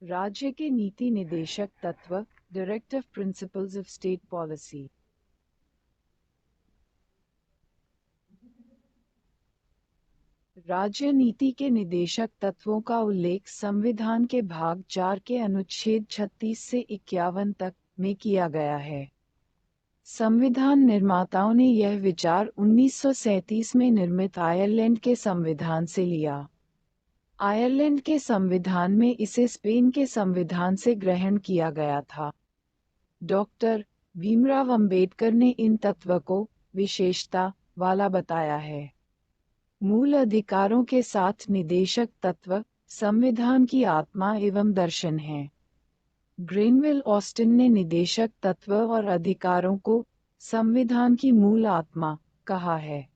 राज्य के नीति निदेशक तत्व, directive principles of state policy. राज्य नीति के निदेशक तत्वों का उल्लेख संविधान के भाग 4 के अनुच्छेद 36 से 51 तक में किया गया है। संविधान निर्माताओं ने यह विचार 1937 में निर्मित आयरलैंड के संविधान से लिया। आयरलैंड के संविधान में इसे स्पेन के संविधान से ग्रहण किया गया था। डॉक्टर भीमराव अंबेडकर ने इन तत्व को विशेषता वाला बताया है। मूल अधिकारों के साथ निदेशक तत्व संविधान की आत्मा एवं दर्शन है। ग्रेनवेल ऑस्टिन ने निदेशक तत्व और अधिकारों को संविधान की मूल आत्मा कहा है।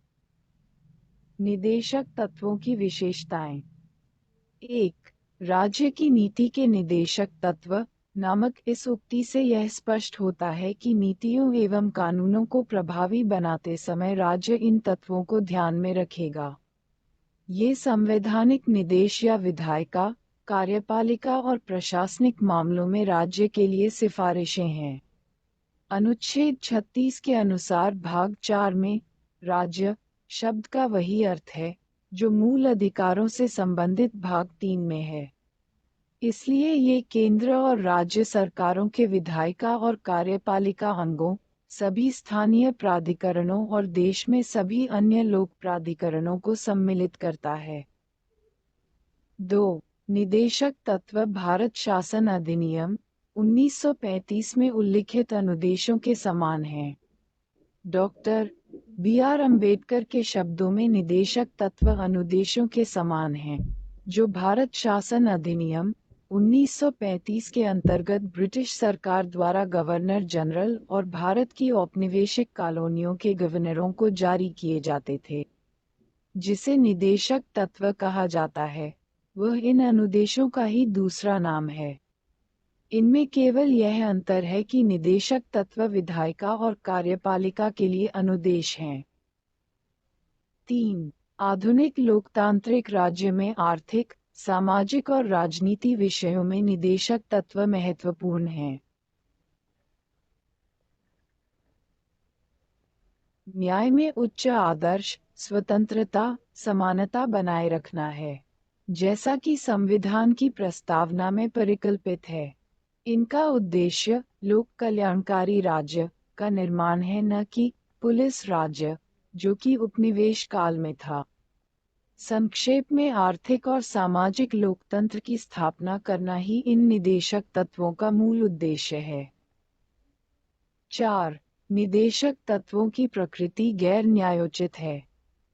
निदेशक तत्वों की विशेषताएं। 1. राज्य की नीति के निदेशक तत्व नामक इस उक्ति से यह स्पष्ट होता है कि नीतियों एवं कानूनों को प्रभावी बनाते समय राज्य इन तत्वों को ध्यान में रखेगा। ये संवैधानिक निर्देश या विधायिका, कार्यपालिका और प्रशासनिक मामलों में राज्य के लिए सिफारिशें हैं। अनुच्छेद 36 के अनुसार भाग 4 में राज्य शब्द का वही अर्थ है जो मूल अधिकारों से संबंधित भाग 3 में है। इसलिए ये केंद्र और राज्य सरकारों के विधायिका और कार्यपालिका अंगों, सभी स्थानीय प्राधिकरणों और देश में सभी अन्य लोक प्राधिकरणों को सम्मिलित करता है। 2. निदेशक तत्व भारत शासन अधिनियम 1935 में उल्लिखित अनुदेशों के समान हैं। Doctor B R. अंबेडकर के शब्दों में निदेशक तत्व अनुदेशों के समान हैं, जो भारत शासन अधिनियम 1935 के अंतर्गत ब्रिटिश सरकार द्वारा गवर्नर जनरल और भारत की औपनिवेशिक कॉलोनियों के गवर्नरों को जारी किए जाते थे। जिसे निदेशक तत्व कहा जाता है, वह इन अनुदेशों का ही दूसरा नाम है। इनमें केवल यह अंतर है कि निदेशक तत्व विधायिका और कार्यपालिका के लिए अनुदेश हैं। 3. आधुनिक लोकतांत्रिक राज्य में आर्थिक, सामाजिक और राजनीति विषयों में निदेशक तत्व महत्वपूर्ण हैं। न्याय में उच्च आदर्श, स्वतंत्रता, समानता बनाए रखना है, जैसा कि संविधान की प्रस्तावना में परिकल्पित है। इनका उद्देश्य लोक कल्याणकारी राज्य का निर्माण है, न कि पुलिस राज्य, जो कि उपनिवेश काल में था। संक्षेप में आर्थिक और सामाजिक लोकतंत्र की स्थापना करना ही इन निदेशक तत्वों का मूल उद्देश्य है। 4. निदेशक तत्वों की प्रकृति गैर न्यायोचित है,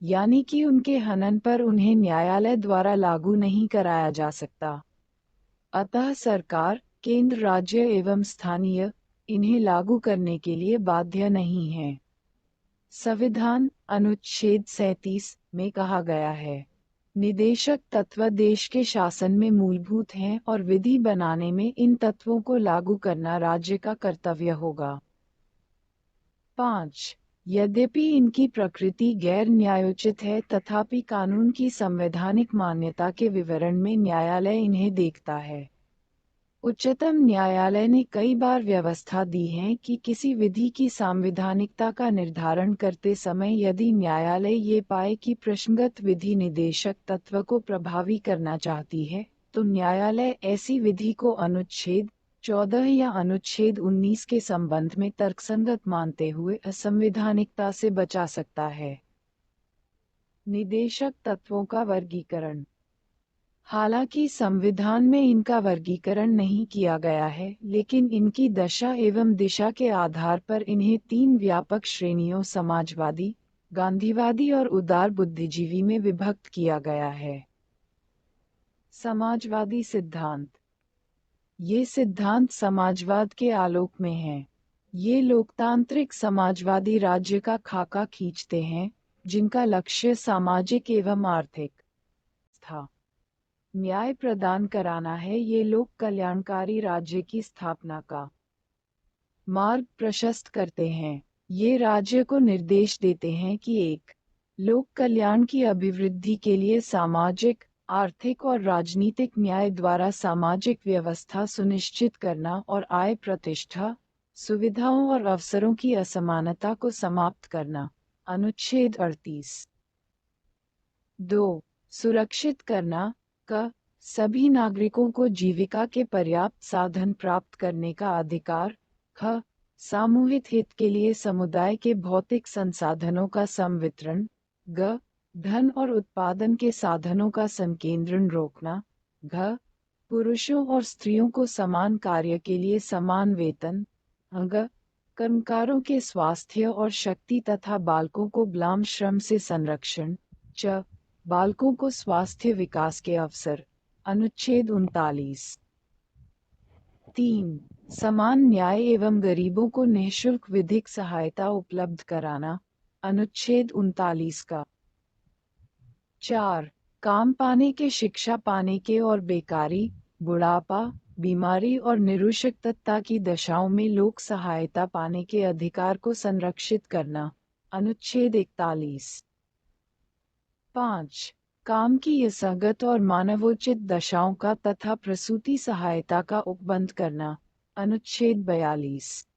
यानी कि उनके हनन पर उन्हें न्यायालय द्वारा लागू नहीं कराया जा सकता। अतः सरकार, केंद्र, राज्य एवं स्थानीय इन्हें लागू करने के लिए बाध्य नहीं है। संविधान अनुच्छेद 37 में कहा गया है, निदेशक तत्व देश के शासन में मूलभूत हैं और विधि बनाने में इन तत्वों को लागू करना राज्य का कर्तव्य होगा। 5. यद्यपि इनकी प्रकृति गैर न्यायोचित है, तथापि कानून की संवैधानिक मान्यता के विवरण में न्यायालय इन्हें देखता है। उच्चतम न्यायालय ने कई बार व्यवस्था दी है कि किसी विधि की संवैधानिकता का निर्धारण करते समय यदि न्यायालय ये पाए कि प्रश्नगत विधि निदेशक तत्व को प्रभावी करना चाहती है, तो न्यायालय ऐसी विधि को अनुच्छेद 14 या अनुच्छेद 19 के संबंध में तर्कसंगत मानते हुए असंवैधानिकता से बचा सकता है। निदेशक तत्वों का वर्गीकरण। हालांकि संविधान में इनका वर्गीकरण नहीं किया गया है, लेकिन इनकी दशा एवं दिशा के आधार पर इन्हें 3 व्यापक श्रेणियों समाजवादी, गांधीवादी और उदार बुद्धिजीवी में विभक्त किया गया है। समाजवादी सिद्धांत। ये सिद्धांत समाजवाद के आलोक में हैं। ये लोकतांत्रिक समाजवादी राज्य का खाका खींचते हैं, जिनका लक्ष्य सामाजिक एवं आर्थिक था न्याय प्रदान कराना है। ये लोक कल्याणकारी राज्य की स्थापना का मार्ग प्रशस्त करते हैं। ये राज्य को निर्देश देते हैं कि 1. लोक कल्याण की अभिवृद्धि के लिए सामाजिक, आर्थिक और राजनीतिक न्याय द्वारा सामाजिक व्यवस्था सुनिश्चित करना और आय प्रतिष्ठा, सुविधाओं और अवसरों की असमानता को समाप्त करना। अनुच्छेद 38। 2. सुरक्षित करना। क. सभी नागरिकों को जीविका के पर्याप्त साधन प्राप्त करने का अधिकार। ख. सामूहिक हित के लिए समुदाय के भौतिक संसाधनों का समवितरण। ग. धन और उत्पादन के साधनों का संकेंद्रण रोकना। घ. पुरुषों और स्त्रियों को समान कार्य के लिए समान वेतन। ग. कर्मकारों के स्वास्थ्य और शक्ति तथा बालकों को बाल श्रम से संरक्षण। च. बालकों को स्वास्थ्य विकास के अवसर। अनुच्छेद 39। 3. समान न्याय एवं गरीबों को निःशुल्क विधिक सहायता उपलब्ध कराना। अनुच्छेद 39 का। 4. काम पाने के, शिक्षा पाने के और बेकारी, बुढ़ापा, बीमारी और निरुशक्तता की दशाओं में लोक सहायता पाने के अधिकार को संरक्षित करना। अनुच्छेद 41। 5. काम की असंगत और मानवोचित दशाओं का तथा प्रसूति सहायता का उपबंध करना। अनुच्छेद 42।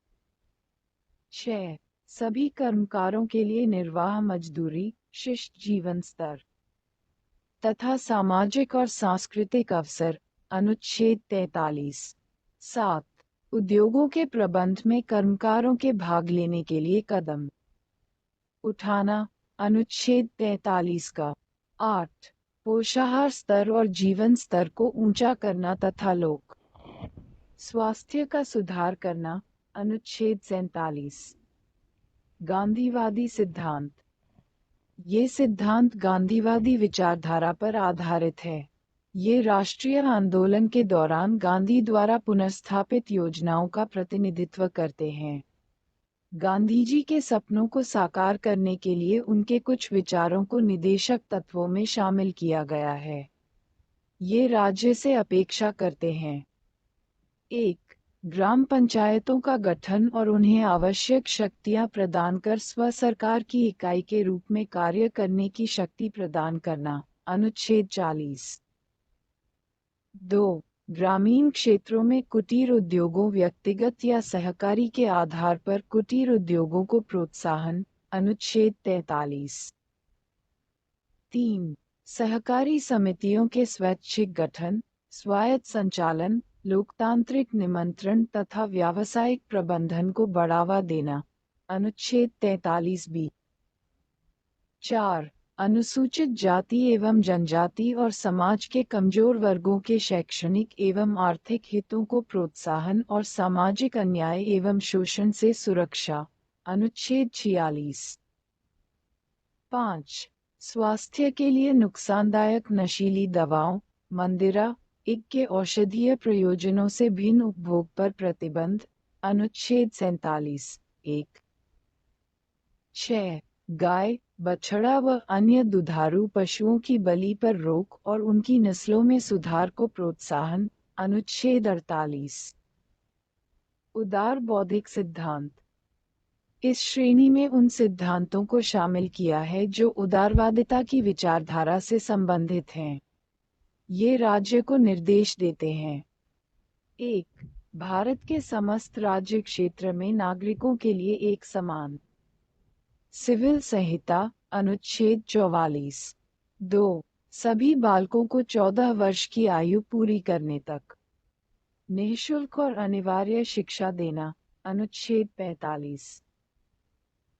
6. सभी कर्मकारों के लिए निर्वाह मजदूरी, शिष्ट जीवन स्तर तथा सामाजिक और सांस्कृतिक अवसर। अनुच्छेद 43। 7. उद्योगों के प्रबंध में कर्मकारों के भाग लेने के लिए कदम उठाना। अनुच्छेद 43 का। 8. पोषाहार स्तर और जीवन स्तर को ऊंचा करना तथा लोक स्वास्थ्य का सुधार करना। अनुच्छेद 47। गांधीवादी सिद्धांत। ये सिद्धांत गांधीवादी विचारधारा पर आधारित है। ये राष्ट्रीय आंदोलन के दौरान गांधी द्वारा पुनर्स्थापित योजनाओं का प्रतिनिधित्व करते हैं। गांधी जी के सपनों को साकार करने के लिए उनके कुछ विचारों को निदेशक तत्वों में शामिल किया गया है। ये राज्य से अपेक्षा करते हैं: 1. ग्राम पंचायतों का गठन और उन्हें आवश्यक शक्तियां प्रदान कर स्व सरकार की इकाई के रूप में कार्य करने की शक्ति प्रदान करना। अनुच्छेद 40। 2. ग्रामीण क्षेत्रों में कुटीर उद्योगों, व्यक्तिगत या सहकारी के आधार पर कुटीर उद्योगों को प्रोत्साहन। अनुच्छेद 43। 3. सहकारी समितियों के स्वैच्छिक गठन, स्वायत्त संचालन, लोकतांत्रिक निमंत्रण तथा व्यावसायिक प्रबंधन को बढ़ावा देना। अनुच्छेद 43b। 4. अनुसूचित जाति एवं जनजाति और समाज के कमजोर वर्गों के शैक्षणिक एवं आर्थिक हितों को प्रोत्साहन और सामाजिक अन्याय एवं शोषण से सुरक्षा। अनुच्छेद 46। 5. स्वास्थ्य के लिए नुकसानदायक नशीली दवाओं, मंदिरा के औषधीय प्रयोजनों से भिन्न उपभोग पर प्रतिबंध। अनुच्छेद 47। 1. 6. गाय, बछड़ा व अन्य दुधारू पशुओं की बलि पर रोक और उनकी नस्लों में सुधार को प्रोत्साहन। अनुच्छेद 48। उदार बौद्धिक सिद्धांत। इस श्रेणी में उन सिद्धांतों को शामिल किया है जो उदारवादिता की विचारधारा से संबंधित हैं। ये राज्य को निर्देश देते हैं: 1. भारत के समस्त राज्य क्षेत्र में नागरिकों के लिए एक समान सिविल संहिता। अनुच्छेद 44। 2. सभी बालकों को 14 वर्ष की आयु पूरी करने तक निःशुल्क और अनिवार्य शिक्षा देना। अनुच्छेद 45।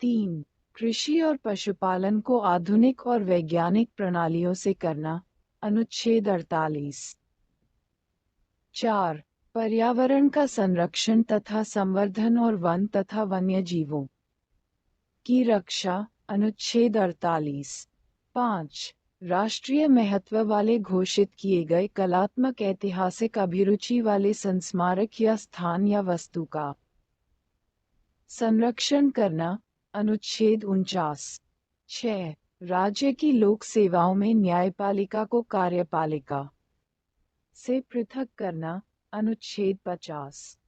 3. कृषि और पशुपालन को आधुनिक और वैज्ञानिक प्रणालियों से करना। अनुच्छेद 48। 4. पर्यावरण का संरक्षण तथा संवर्धन और वन तथा वन्य जीवों की रक्षा। अनुच्छेद 48। 5. राष्ट्रीय महत्व वाले घोषित किए गए कलात्मक ऐतिहासिक अभिरुचि वाले संस्मारक या स्थान या वस्तु का संरक्षण करना। अनुच्छेद 49। 6. राज्य की लोक सेवाओं में न्यायपालिका को कार्यपालिका से पृथक करना। अनुच्छेद 50।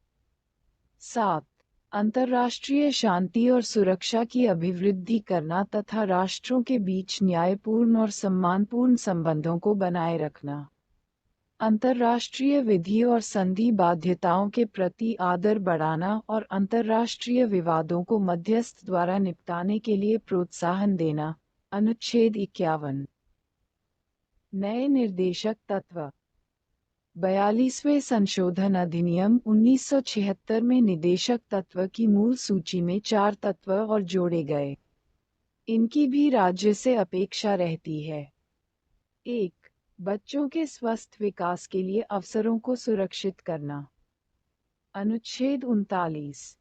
7. अंतर्राष्ट्रीय शांति और सुरक्षा की अभिवृद्धि करना तथा राष्ट्रों के बीच न्यायपूर्ण और सम्मानपूर्ण संबंधों को बनाए रखना। अंतर्राष्ट्रीय विधि और संधि बाध्यताओं के प्रति आदर बढ़ाना और अंतर्राष्ट्रीय विवादों को मध्यस्थ द्वारा निपटाने के लिए प्रोत्साहन देना। अनुच्छेद 51। नए निर्देशक तत्व। 42वें संशोधन अधिनियम 1976 में निदेशक तत्व की मूल सूची में 4 तत्व और जोड़े गए। इनकी भी राज्य से अपेक्षा रहती है। 1. बच्चों के स्वस्थ विकास के लिए अवसरों को सुरक्षित करना। अनुच्छेद 39।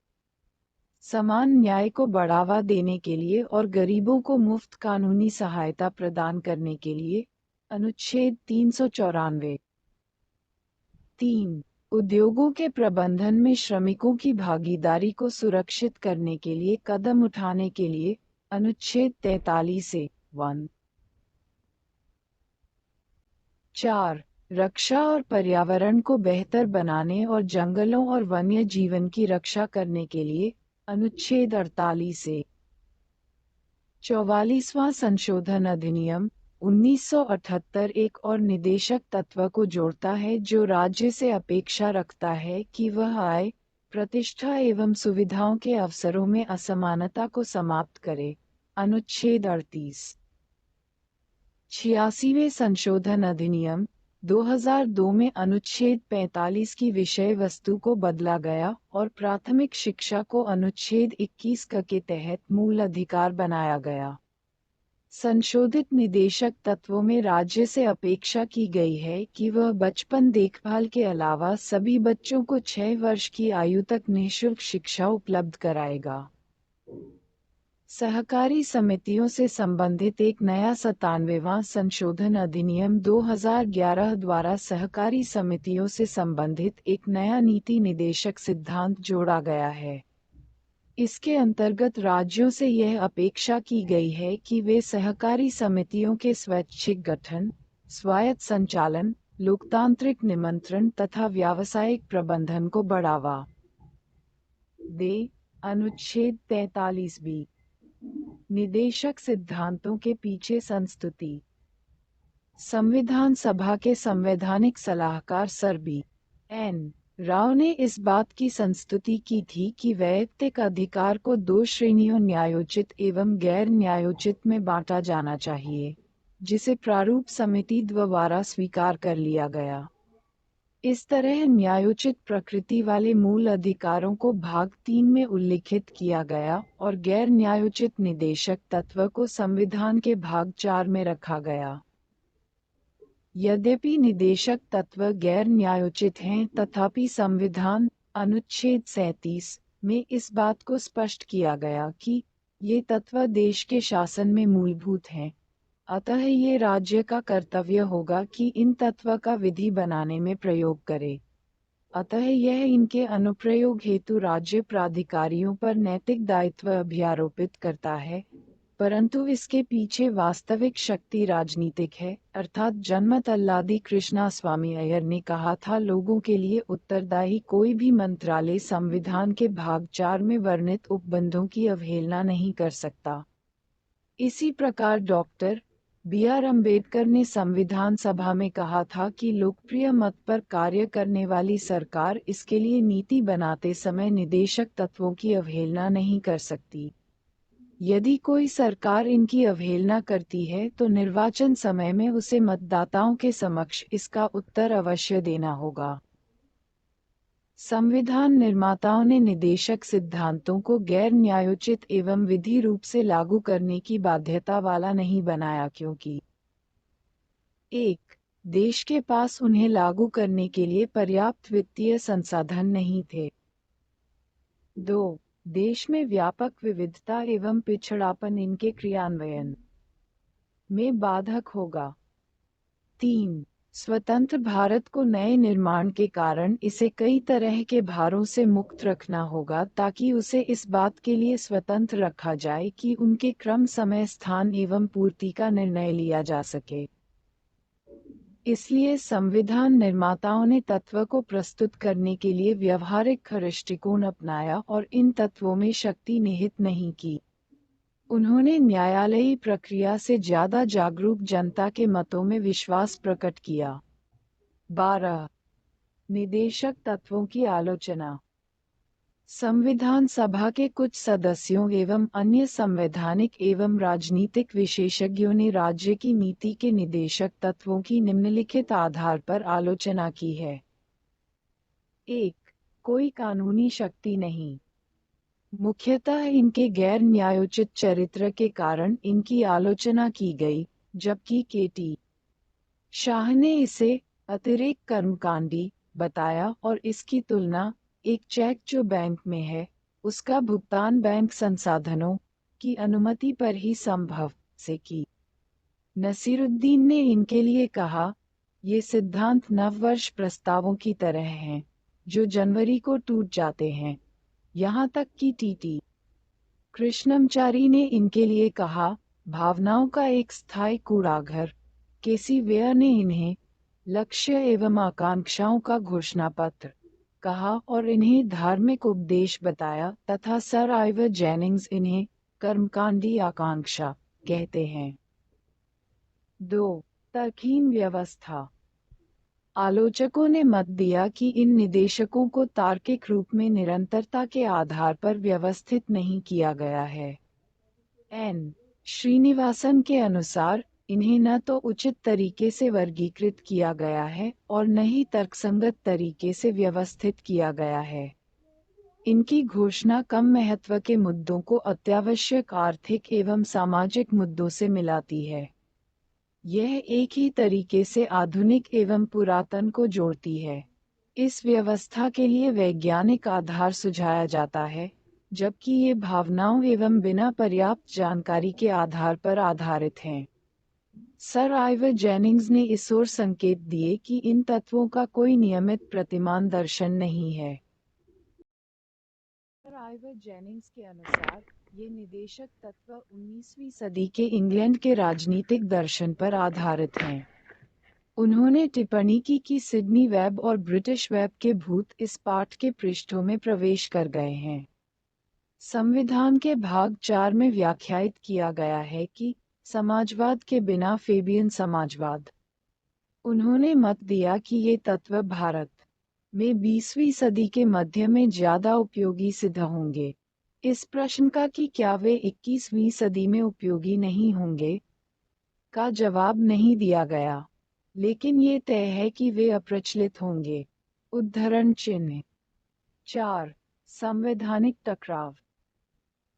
समान न्याय को बढ़ावा देने के लिए और गरीबों को मुफ्त कानूनी सहायता प्रदान करने के लिए। अनुच्छेद 394। 3. उद्योगों के प्रबंधन में श्रमिकों की भागीदारी को सुरक्षित करने के लिए कदम उठाने के लिए। अनुच्छेद 43 से 1। 4. रक्षा और पर्यावरण को बेहतर बनाने और जंगलों और वन्य जीवन की रक्षा करने के लिए। अनुच्छेद 48 से 44वां संशोधन अधिनियम 1978 एक और निदेशक तत्व को जोड़ता है जो राज्य से अपेक्षा रखता है कि वह आय, प्रतिष्ठा एवं सुविधाओं के अवसरों में असमानता को समाप्त करे। अनुच्छेद 38। 86वें संशोधन अधिनियम 2002 में अनुच्छेद 45 की विषय वस्तु को बदला गया और प्राथमिक शिक्षा को अनुच्छेद 21 के तहत मूल अधिकार बनाया गया। संशोधित निदेशक तत्वों में राज्य से अपेक्षा की गई है कि वह बचपन देखभाल के अलावा सभी बच्चों को 6 वर्ष की आयु तक निःशुल्क शिक्षा उपलब्ध कराएगा। सहकारी समितियों से संबंधित एक नया 97वां संशोधन अधिनियम 2011 द्वारा सहकारी समितियों से संबंधित एक नया नीति निदेशक सिद्धांत जोड़ा गया है। इसके अंतर्गत राज्यों से यह अपेक्षा की गई है कि वे सहकारी समितियों के स्वैच्छिक गठन, स्वायत्त संचालन, लोकतांत्रिक निमंत्रण तथा व्यावसायिक प्रबंधन को बढ़ावा दे। अनुच्छेद 43 निदेशक सिद्धांतों के पीछे संस्तुति। संविधान सभा के संवैधानिक सलाहकार सर बी.एन. राव ने इस बात की संस्तुति की थी कि वैयक्तिक अधिकार को 2 श्रेणियों न्यायोचित एवं गैर न्यायोचित में बांटा जाना चाहिए, जिसे प्रारूप समिति द्वारा स्वीकार कर लिया गया। इस तरह न्यायोचित प्रकृति वाले मूल अधिकारों को भाग 3 में उल्लिखित किया गया और गैर न्यायोचित निदेशक तत्व को संविधान के भाग 4 में रखा गया। यद्यपि निदेशक तत्व गैर न्यायोचित हैं, तथापि संविधान अनुच्छेद 37 में इस बात को स्पष्ट किया गया कि ये तत्व देश के शासन में मूलभूत हैं। अतः ये राज्य का कर्तव्य होगा कि इन तत्व का विधि बनाने में प्रयोग करे। अतः यह इनके अनुप्रयोग हेतु राज्य प्राधिकारियों पर नैतिक दायित्व अभियारोपित करता है, परंतु इसके पीछे वास्तविक शक्ति राजनीतिक है। अर्थात जनमत अल्लादी कृष्णास्वामी अय्यर ने कहा था, लोगों के लिए उत्तरदायी कोई भी मंत्रालय संविधान के भाग 4 में वर्णित उपबंधों की अवहेलना नहीं कर सकता। इसी प्रकार डॉक्टर बी.आर. अम्बेडकर ने संविधान सभा में कहा था कि लोकप्रिय मत पर कार्य करने वाली सरकार इसके लिए नीति बनाते समय निदेशक तत्वों की अवहेलना नहीं कर सकती। यदि कोई सरकार इनकी अवहेलना करती है तो निर्वाचन समय में उसे मतदाताओं के समक्ष इसका उत्तर अवश्य देना होगा। संविधान निर्माताओं ने निदेशक सिद्धांतों को गैर न्यायोचित एवं विधि रूप से लागू करने की बाध्यता वाला नहीं बनाया, क्योंकि 1. देश के पास उन्हें लागू करने के लिए पर्याप्त वित्तीय संसाधन नहीं थे। 2. देश में व्यापक विविधता एवं पिछड़ापन इनके क्रियान्वयन में बाधक होगा। 3. स्वतंत्र भारत को नए निर्माण के कारण इसे कई तरह के भारों से मुक्त रखना होगा, ताकि उसे इस बात के लिए स्वतंत्र रखा जाए कि उनके क्रम, समय, स्थान एवं पूर्ति का निर्णय लिया जा सके। इसलिए संविधान निर्माताओं ने तत्व को प्रस्तुत करने के लिए व्यवहारिक दृष्टिकोण अपनाया और इन तत्वों में शक्ति निहित नहीं की। उन्होंने न्यायालयी प्रक्रिया से ज्यादा जागरूक जनता के मतों में विश्वास प्रकट किया। 12. निदेशक तत्वों की आलोचना। संविधान सभा के कुछ सदस्यों एवं अन्य संवैधानिक एवं राजनीतिक विशेषज्ञों ने राज्य की नीति के निदेशक तत्वों की निम्नलिखित आधार पर आलोचना की है। 1. कोई कानूनी शक्ति नहीं। मुख्यतः इनके गैर न्यायोचित चरित्र के कारण इनकी आलोचना की गई, जबकि के.टी. शाह ने इसे अतिरेक कर्मकांडी बताया और इसकी तुलना एक चेक जो बैंक में है, उसका भुगतान बैंक संसाधनों की अनुमति पर ही संभव से की। नसीरुद्दीन ने इनके लिए कहा, ये सिद्धांत नववर्ष प्रस्तावों की तरह हैं, जो जनवरी को टूट जाते हैं। यहाँ तक कि टी.टी. कृष्णमचारी ने इनके लिए कहा, भावनाओं का एक स्थायी कूड़ाघर। केसी वेयर ने इन्हें लक्ष्य एवं आकांक्षाओं का घोषणापत्र कहा और इन्हें धार्मिक उपदेश बताया तथा सर आइवर जेनिंग्स इन्हें कर्मकांडी आकांक्षा कहते हैं। 2. तर्कहीन व्यवस्था। आलोचकों ने मत दिया कि इन निदेशकों को तार्किक रूप में निरंतरता के आधार पर व्यवस्थित नहीं किया गया है। एन. श्रीनिवासन के अनुसार इन्हें न तो उचित तरीके से वर्गीकृत किया गया है और न ही तर्कसंगत तरीके से व्यवस्थित किया गया है। इनकी घोषणा कम महत्व के मुद्दों को अत्यावश्यक आर्थिक एवं सामाजिक मुद्दों से मिलाती है। यह एक ही तरीके से आधुनिक एवं पुरातन को जोड़ती है। इस व्यवस्था के लिए वैज्ञानिक आधार सुझाया जाता है, जबकि ये भावनाओं एवं बिना पर्याप्त जानकारी के आधार पर आधारित हैं। सर आइवर जेनिंग्स ने इस ओर संकेत दिए कि इन तत्वों का कोई नियमित प्रतिमान दर्शन नहीं है। सर आइवर जेनिंग्स के अनुसार ये निदेशक तत्व 19वीं सदी के इंग्लैंड के राजनीतिक दर्शन पर आधारित हैं। उन्होंने टिप्पणी की कि सिडनी वेब और ब्रिटिश वेब के भूत इस पाठ के पृष्ठों में प्रवेश कर गए हैं। संविधान के भाग 4 में व्याख्यायित किया गया है कि समाजवाद के बिना फेबियन समाजवाद। उन्होंने मत दिया कि ये तत्व भारत में 20वीं सदी के मध्य में ज्यादा उपयोगी सिद्ध होंगे। इस प्रश्न का कि क्या वे 21वीं सदी में उपयोगी नहीं होंगे का जवाब नहीं दिया गया, लेकिन ये तय है कि वे अप्रचलित होंगे। उद्धरण चिन्ह। 4. संवैधानिक टकराव।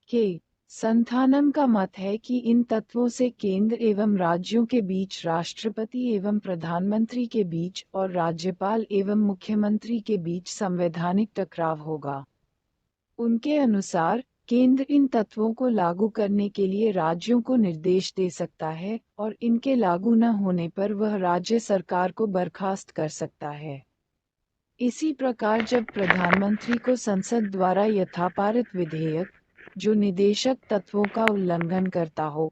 के संथानम का मत है कि इन तत्वों से केंद्र एवं राज्यों के बीच, राष्ट्रपति एवं प्रधानमंत्री के बीच और राज्यपाल एवं मुख्यमंत्री के बीच संवैधानिक टकराव होगा। उनके अनुसार केंद्र इन तत्वों को लागू करने के लिए राज्यों को निर्देश दे सकता है और इनके लागू न होने पर वह राज्य सरकार को बर्खास्त कर सकता है। इसी प्रकार जब प्रधानमंत्री को संसद द्वारा यथापारित विधेयक, जो निदेशक तत्वों का उल्लंघन करता हो,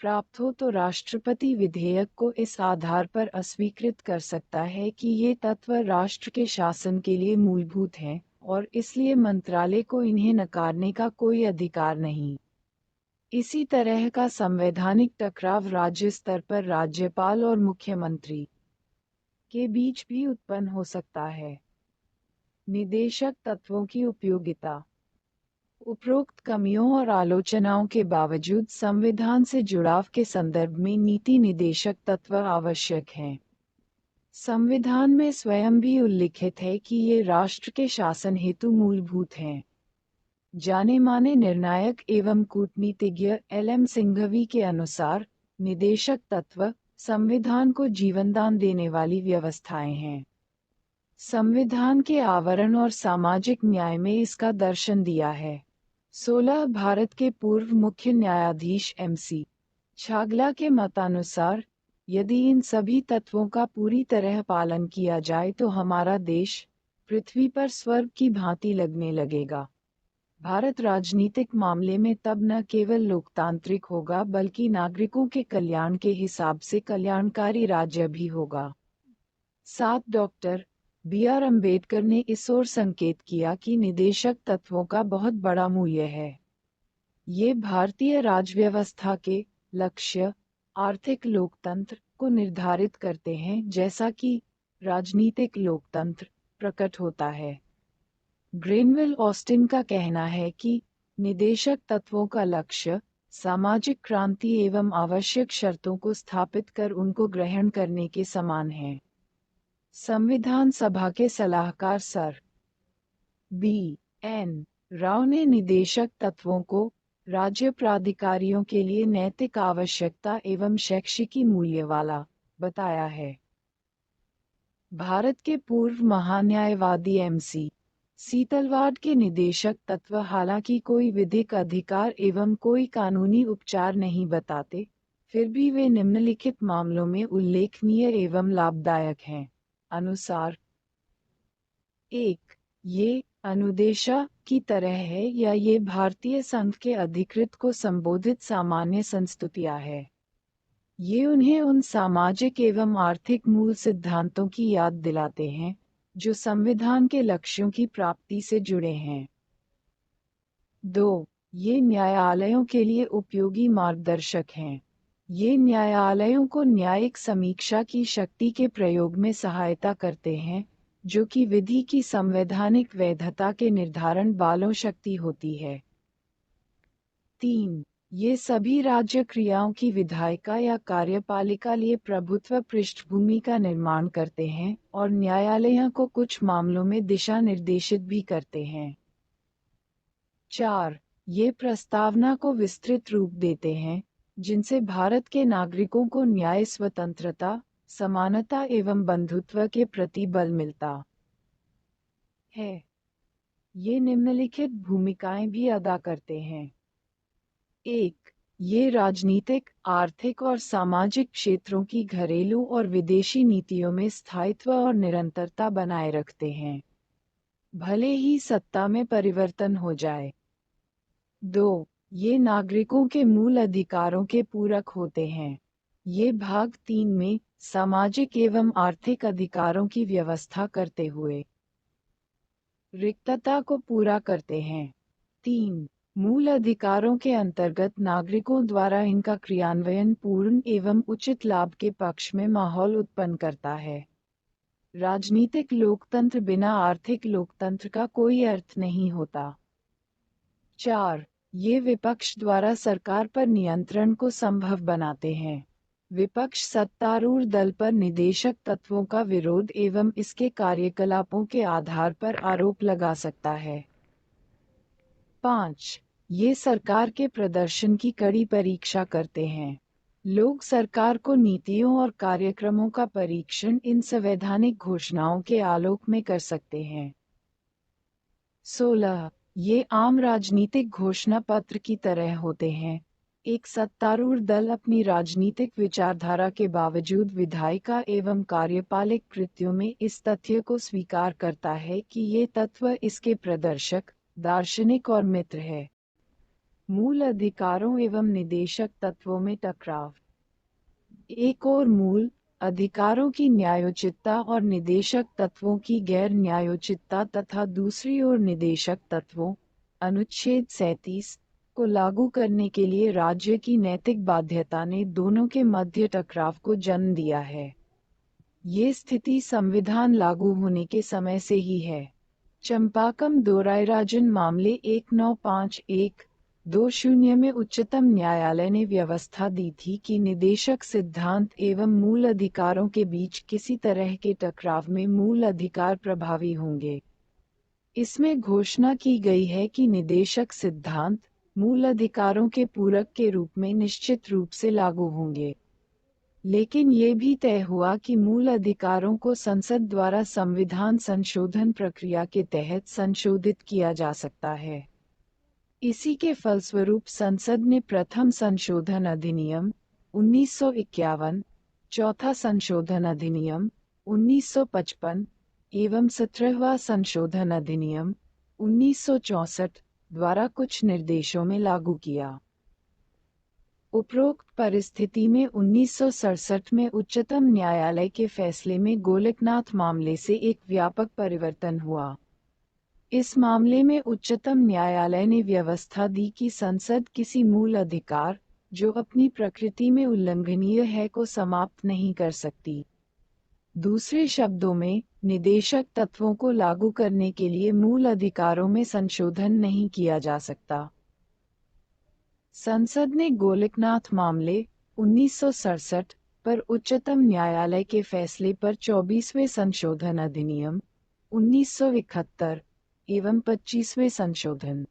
प्राप्त हो तो राष्ट्रपति विधेयक को इस आधार पर अस्वीकृत कर सकता है कि ये तत्व राष्ट्र के शासन के लिए मूलभूत हैं और इसलिए मंत्रालय को इन्हें नकारने का कोई अधिकार नहीं। इसी तरह का संवैधानिक टकराव राज्य स्तर पर राज्यपाल और मुख्यमंत्री के बीच भी उत्पन्न हो सकता है। निदेशक तत्वों की उपयोगिता। उपरोक्त कमियों और आलोचनाओं के बावजूद संविधान से जुड़ाव के संदर्भ में नीति निदेशक तत्व आवश्यक हैं। संविधान में स्वयं भी उल्लिखित है कि ये राष्ट्र के शासन हेतु मूलभूत हैं। जाने माने निर्णायक एवं कूटनीतिज्ञ एल.एम. सिंघवी के अनुसार निदेशक तत्व संविधान को जीवनदान देने वाली व्यवस्थाएं हैं। संविधान के आवरण और सामाजिक न्याय में इसका दर्शन दिया है। 16 भारत के पूर्व मुख्य न्यायाधीश एम.सी. छागला के मतानुसार यदि इन सभी तत्वों का पूरी तरह पालन किया जाए तो हमारा देश पृथ्वी पर स्वर्ग की भांति लगने लगेगा। भारत राजनीतिक मामले में तब न केवल लोकतांत्रिक होगा बल्कि नागरिकों के कल्याण के हिसाब से कल्याणकारी राज्य भी होगा। 7 डॉक्टर बी आर अम्बेडकर ने इस ओर संकेत किया कि निदेशक तत्वों का बहुत बड़ा मूल्य है। ये भारतीय राजव्यवस्था के लक्ष्य, आर्थिक लोकतंत्र को निर्धारित करते हैं, जैसा कि राजनीतिक लोकतंत्र प्रकट होता है। ग्रेनवेल ऑस्टिन का कहना है कि निदेशक तत्वों का लक्ष्य सामाजिक क्रांति एवं आवश्यक शर्तों को स्थापित कर उनको ग्रहण करने के समान है। संविधान सभा के सलाहकार सर बी एन राव ने निदेशक तत्वों को राज्य प्राधिकारियों के लिए नैतिक आवश्यकता एवं शैक्षिकी मूल्य वाला बताया है। भारत के पूर्व महान्यायवादी एम.सी. सीतलवाड़ के निदेशक तत्व हालांकि कोई विधिक अधिकार एवं कोई कानूनी उपचार नहीं बताते, फिर भी वे निम्नलिखित मामलों में उल्लेखनीय एवं लाभदायक हैं। अनुसार 1. ये अनुदेशा की तरह है या ये भारतीय संघ के अधिकृत को संबोधित सामान्य संस्तुतियां है। ये उन्हें उन सामाजिक एवं आर्थिक मूल सिद्धांतों की याद दिलाते हैं जो संविधान के लक्ष्यों की प्राप्ति से जुड़े हैं। 2. ये न्यायालयों के लिए उपयोगी मार्गदर्शक हैं। ये न्यायालयों को न्यायिक समीक्षा की शक्ति के प्रयोग में सहायता करते हैं, जो कि विधि की संवैधानिक वैधता के निर्धारण वालों शक्ति होती है। 3. ये सभी राज्य क्रियाओं की विधायिका या कार्यपालिका लिए प्रभुत्व पृष्ठभूमि का निर्माण करते हैं और न्यायालयों को कुछ मामलों में दिशा निर्देशित भी करते हैं। 4. ये प्रस्तावना को विस्तृत रूप देते हैं, जिनसे भारत के नागरिकों को न्याय स्वतंत्रता, समानता एवं बंधुत्व के प्रति बल मिलता है। ये निम्नलिखित भूमिकाएं भी अदा करते हैं। 1. ये राजनीतिक, आर्थिक और सामाजिक क्षेत्रों की घरेलू और विदेशी नीतियों में स्थायित्व और निरंतरता बनाए रखते हैं, भले ही सत्ता में परिवर्तन हो जाए। 2. ये नागरिकों के मूल अधिकारों के पूरक होते हैं। ये भाग 3 में सामाजिक एवं आर्थिक अधिकारों की व्यवस्था करते हुए रिक्तता को पूरा करते हैं। 3. मूल अधिकारों के अंतर्गत नागरिकों द्वारा इनका क्रियान्वयन पूर्ण एवं उचित लाभ के पक्ष में माहौल उत्पन्न करता है। राजनीतिक लोकतंत्र बिना आर्थिक लोकतंत्र का कोई अर्थ नहीं होता। 4. ये विपक्ष द्वारा सरकार पर नियंत्रण को संभव बनाते हैं। विपक्ष सत्तारूढ़ दल पर निदेशक तत्वों का विरोध एवं इसके कार्यकलापों के आधार पर आरोप लगा सकता है। 5. ये सरकार के प्रदर्शन की कड़ी परीक्षा करते हैं। लोग सरकार को नीतियों और कार्यक्रमों का परीक्षण इन संवैधानिक घोषणाओं के आलोक में कर सकते हैं। 16. ये आम राजनीतिक घोषणा पत्र की तरह होते हैं। एक सत्तारूढ़ दल अपनी राजनीतिक विचारधारा के बावजूद विधायिका एवं कार्यपालिक कृत्यों में इस तथ्य को स्वीकार करता है कि ये तत्व इसके प्रदर्शक, दार्शनिक और मित्र है। मूल अधिकारों एवं निदेशक तत्वों में टकराव। एक और मूल अधिकारों की न्यायोचितता और निदेशक तत्वों की गैर न्यायोचितता तथा दूसरी ओर निदेशक तत्वों अनुच्छेद 37 को लागू करने के लिए राज्य की नैतिक बाध्यता ने दोनों के मध्य टकराव को जन्म दिया है। ये स्थिति संविधान लागू होने के समय से ही है। चंपाकम दोरायराजन मामले 1951-20 में उच्चतम न्यायालय ने व्यवस्था दी थी कि निदेशक सिद्धांत एवं मूल अधिकारों के बीच किसी तरह के टकराव में मूल अधिकार प्रभावी होंगे। इसमें घोषणा की गई है कि निदेशक सिद्धांत मूल अधिकारों के पूरक के रूप में निश्चित रूप से लागू होंगे, लेकिन ये भी तय हुआ कि मूल अधिकारों को संसद द्वारा संविधान संशोधन प्रक्रिया के तहत संशोधित किया जा सकता है। इसी के फलस्वरूप संसद ने प्रथम संशोधन अधिनियम 1951, चौथा संशोधन अधिनियम 1955 एवं 17वां संशोधन अधिनियम 1964 द्वारा कुछ निर्देशों में लागू किया। उपरोक्त परिस्थिति में 1967 में उच्चतम न्यायालय के फैसले में गोलकनाथ मामले से एक व्यापक परिवर्तन हुआ। इस मामले में उच्चतम न्यायालय ने व्यवस्था दी कि संसद किसी मूल अधिकार, जो अपनी प्रकृति में उल्लंघनीय है, को समाप्त नहीं कर सकती। दूसरे शब्दों में, निदेशक तत्वों को लागू करने के लिए मूल अधिकारों में संशोधन नहीं किया जा सकता। संसद ने गोलकनाथ मामले 1967 पर उच्चतम न्यायालय के फैसले पर 24वें संशोधन अधिनियम 1971 एवं 25वें संशोधन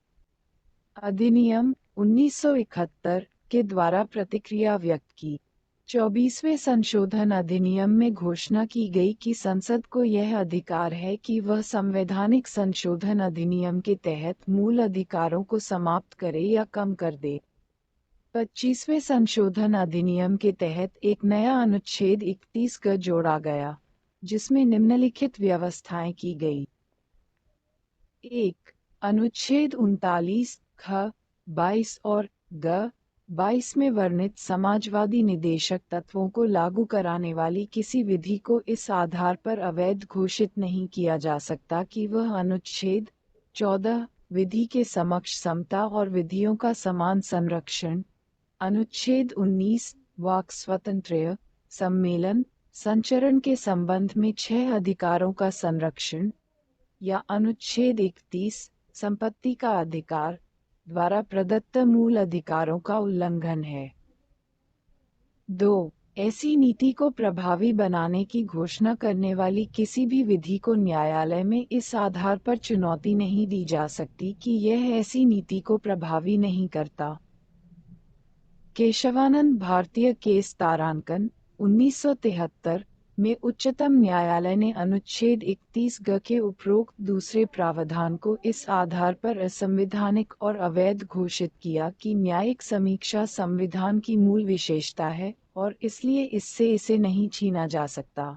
अधिनियम 1971 के द्वारा प्रतिक्रिया व्यक्त की। 24वें संशोधन अधिनियम में घोषणा की गई कि संसद को यह अधिकार है कि वह संवैधानिक संशोधन अधिनियम के तहत मूल अधिकारों को समाप्त करे या कम कर दे। 25वें संशोधन अधिनियम के तहत एक नया अनुच्छेद 31 ग जोड़ा गया, जिसमें निम्नलिखित व्यवस्थाएं की गई। 1. अनुच्छेद 39 ख 22 और ग 22 में वर्णित समाजवादी निदेशक तत्वों को लागू कराने वाली किसी विधि को इस आधार पर अवैध घोषित नहीं किया जा सकता कि वह अनुच्छेद 14 विधि के समक्ष समता और विधियों का समान संरक्षण, अनुच्छेद 19 वाक् स्वातंत्र्य, सम्मेलन, संचरण के संबंध में 6 अधिकारों का संरक्षण, या अनुच्छेद 31 संपत्ति का अधिकार द्वारा प्रदत्त मूल अधिकारों का उल्लंघन है। 2. ऐसी नीति को प्रभावी बनाने की घोषणा करने वाली किसी भी विधि को न्यायालय में इस आधार पर चुनौती नहीं दी जा सकती कि यह ऐसी नीति को प्रभावी नहीं करता। केशवानंद भारतीय केस तारांकन 1973 में उच्चतम न्यायालय ने अनुच्छेद 31 ग के उपरोक्त दूसरे प्रावधान को इस आधार पर असंवैधानिक और अवैध घोषित किया कि न्यायिक समीक्षा संविधान की मूल विशेषता है और इसलिए इससे इसे नहीं छीना जा सकता।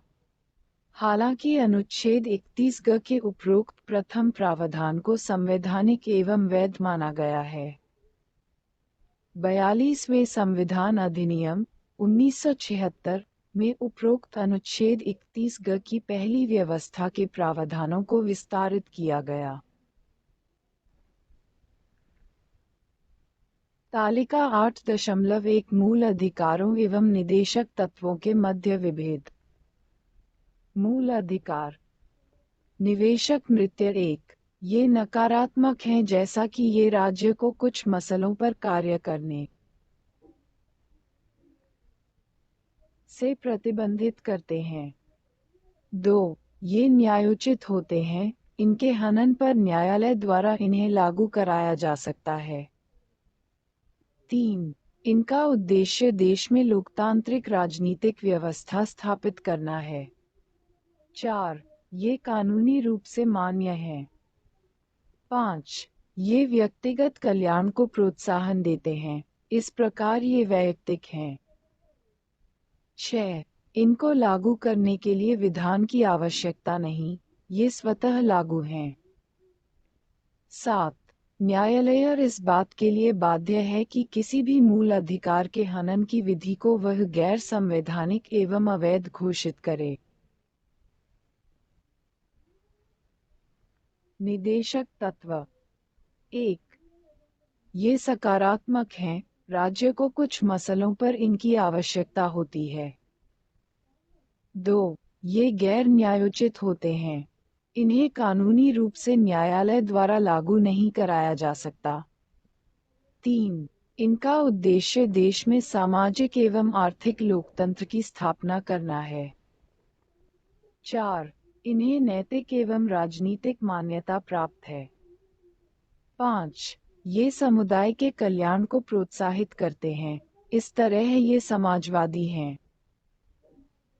हालांकि अनुच्छेद 31 ग के उपरोक्त प्रथम प्रावधान को संवैधानिक एवं वैध माना गया है। 42वें संविधान अधिनियम 1976 में उपरोक्त अनुच्छेद 31 ग की पहली व्यवस्था के प्रावधानों को विस्तारित किया गया। तालिका 8.1 मूल अधिकारों एवं निदेशक तत्वों के मध्य विभेद। मूल अधिकार। निवेशक नृत्य 1 ये नकारात्मक हैं, जैसा कि ये राज्य को कुछ मसलों पर कार्य करने से प्रतिबंधित करते हैं। 2. ये न्यायोचित होते हैं, इनके हनन पर न्यायालय द्वारा इन्हें लागू कराया जा सकता है। 3. इनका उद्देश्य देश में लोकतांत्रिक राजनीतिक व्यवस्था स्थापित करना है। 4. ये कानूनी रूप से मान्य हैं। 5. ये व्यक्तिगत कल्याण को प्रोत्साहन देते हैं, इस प्रकार ये वैयक्तिक हैं। 6. इनको लागू करने के लिए विधान की आवश्यकता नहीं, ये स्वतः लागू हैं। 7. न्यायालय इस बात के लिए बाध्य है कि किसी भी मूल अधिकार के हनन की विधि को वह गैर संवैधानिक एवं अवैध घोषित करे। निदेशक तत्व। 1. ये सकारात्मक हैं, राज्य को कुछ मसलों पर इनकी आवश्यकता होती है। 2. ये गैर न्यायोचित होते हैं, इन्हें कानूनी रूप से न्यायालय द्वारा लागू नहीं कराया जा सकता। 3. इनका उद्देश्य देश में सामाजिक एवं आर्थिक लोकतंत्र की स्थापना करना है। 4. इन्हें नैतिक एवं राजनीतिक मान्यता प्राप्त है। 5. ये समुदाय के कल्याण को प्रोत्साहित करते हैं, इस तरह ये समाजवादी हैं।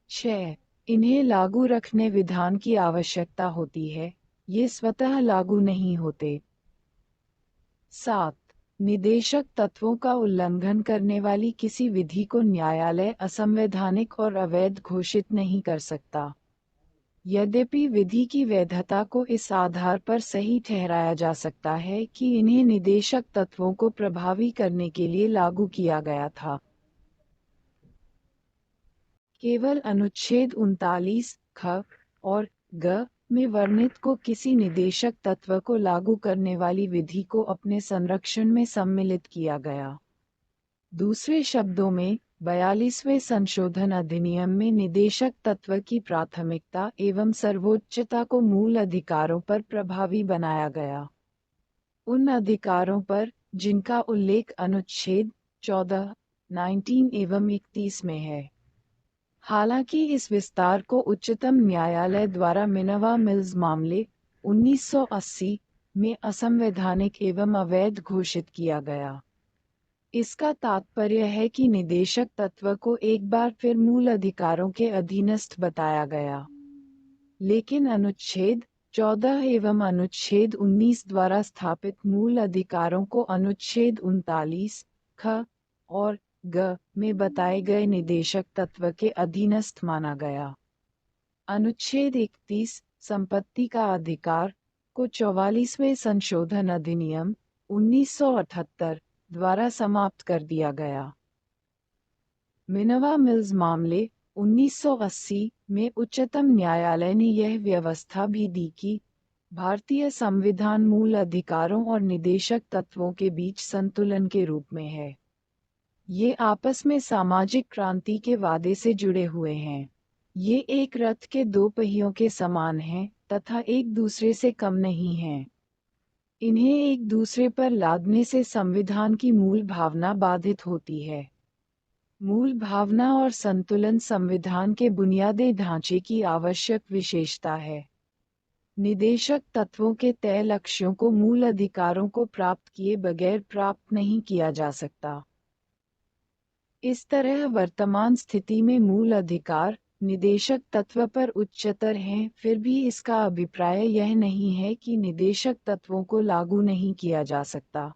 6. इन्हें लागू रखने विधान की आवश्यकता होती है, ये स्वतः लागू नहीं होते। 7. निदेशक तत्वों का उल्लंघन करने वाली किसी विधि को न्यायालय असंवैधानिक और अवैध घोषित नहीं कर सकता। यद्यपि विधि की वैधता को इस आधार पर सही ठहराया जा सकता है कि इन्हें निदेशक तत्वों को प्रभावी करने के लिए लागू किया गया था। केवल अनुच्छेद 39 ख और ग में वर्णित को किसी निदेशक तत्व को लागू करने वाली विधि को अपने संरक्षण में सम्मिलित किया गया। दूसरे शब्दों में 42वें संशोधन अधिनियम में निदेशक तत्व की प्राथमिकता एवं सर्वोच्चता को मूल अधिकारों पर प्रभावी बनाया गया। उन अधिकारों पर जिनका उल्लेख अनुच्छेद 14, 19 एवं 31 में है। हालांकि इस विस्तार को उच्चतम न्यायालय द्वारा मिनर्वा मिल्स मामले 1980 में असंवैधानिक एवं अवैध घोषित किया गया। इसका तात्पर्य है कि निदेशक तत्व को एक बार फिर मूल अधिकारों के अधीनस्थ बताया गया, लेकिन अनुच्छेद 14 एवं अनुच्छेद 19 द्वारा स्थापित मूल अधिकारों को अनुच्छेद 39 ख और ग में बताए गए निदेशक तत्व के अधीनस्थ माना गया। अनुच्छेद 31 संपत्ति का अधिकार को 44वें संशोधन अधिनियम 1978 द्वारा समाप्त कर दिया गया। मिनर्वा मिल्स मामले 1980 में उच्चतम न्यायालय ने यह व्यवस्था भी दी कि भारतीय संविधान मूल अधिकारों और निदेशक तत्वों के बीच संतुलन के रूप में है। ये आपस में सामाजिक क्रांति के वादे से जुड़े हुए हैं। ये एक रथ के दो पहियों के समान हैं तथा एक दूसरे से कम नहीं हैं। इन्हें एक दूसरे पर लादने से संविधान की मूल भावना बाधित होती है। मूल भावना और संतुलन संविधान के बुनियादी ढांचे की आवश्यक विशेषता है। निदेशक तत्वों के तय लक्ष्यों को मूल अधिकारों को प्राप्त किए बगैर प्राप्त नहीं किया जा सकता। इस तरह वर्तमान स्थिति में मूल अधिकार निदेशक तत्व पर उच्चतर हैं, फिर भी इसका अभिप्राय यह नहीं है कि निदेशक तत्वों को लागू नहीं किया जा सकता।